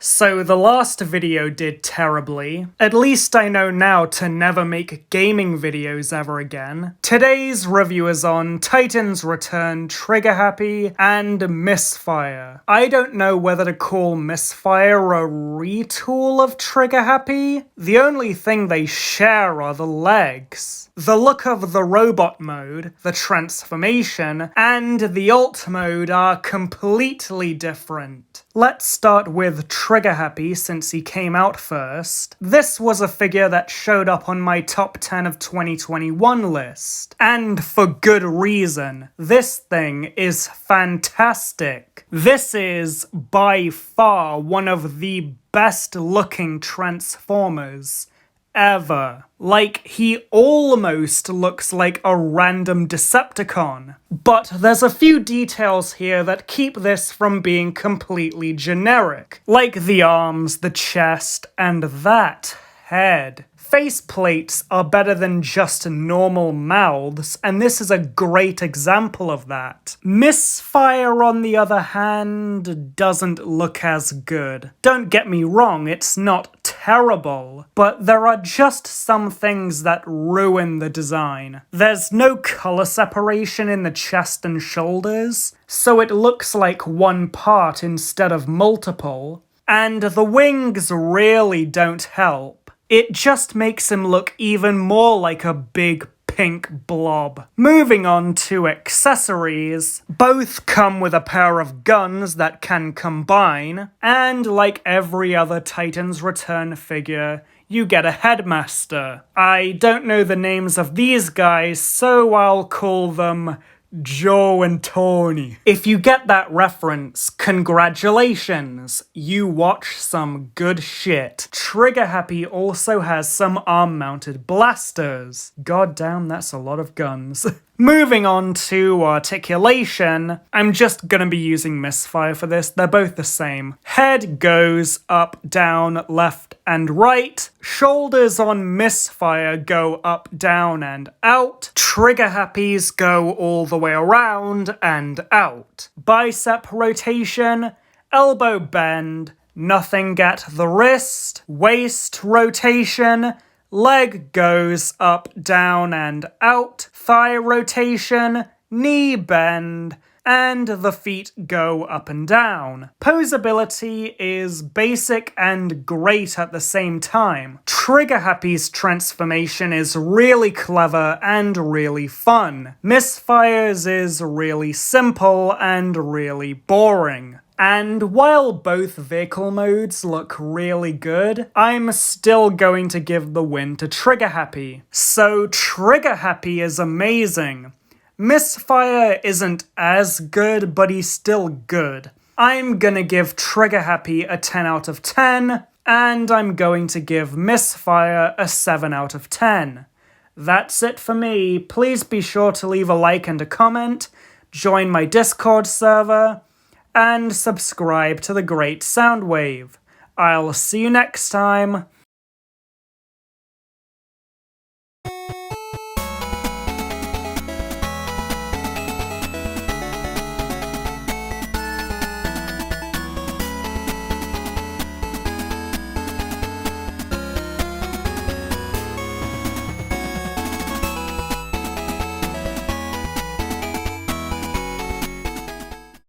So the last video did terribly. At least I know now to never make gaming videos ever again. Today's review is on Titan's Return, Triggerhappy, and Misfire. I don't know whether to call Misfire a retool of Triggerhappy. The only thing they share are the legs. The look of the robot mode, the transformation, and the alt mode are completely different. Let's start with Triggerhappy since he came out first. This was a figure that showed up on my top 10 of 2021 list. And for good reason. This thing is fantastic. This is by far one of the best looking Transformers ever. Like, he almost looks like a random Decepticon. But there's a few details here that keep this from being completely generic. Like the arms, the chest, and that head. Faceplates are better than just normal mouths, and this is a great example of that. Misfire, on the other hand, doesn't look as good. Don't get me wrong, it's not terrible, but there are just some things that ruin the design. There's no color separation in the chest and shoulders, so it looks like one part instead of multiple, and the wings really don't help. It just makes him look even more like a big pink blob. Moving on to accessories, both come with a pair of guns that can combine, and like every other Titan's Return figure, you get a headmaster. I don't know the names of these guys, so I'll call them Joe and Tony. If you get that reference, congratulations! You watch some good shit. Triggerhappy also has some arm-mounted blasters. God damn, that's a lot of guns. Moving on to articulation, I'm just gonna be using Misfire for this, they're both the same. Head goes up, down, left, and right. Shoulders on Misfire go up, down, and out. Triggerhappy's go all the way around and out. Bicep rotation, elbow bend, nothing at the wrist, waist rotation, leg goes up, down, and out, thigh rotation, knee bend, and the feet go up and down. Posability is basic and great at the same time. Triggerhappy's transformation is really clever and really fun. Misfire's is really simple and really boring. And while both vehicle modes look really good, I'm still going to give the win to Triggerhappy. So Triggerhappy is amazing. Misfire isn't as good, but he's still good. I'm gonna give Triggerhappy a 10 out of 10, and I'm going to give Misfire a 7 out of 10. That's it for me. Please be sure to leave a like and a comment, join my Discord server, and subscribe to the Great Soundwave. I'll see you next time.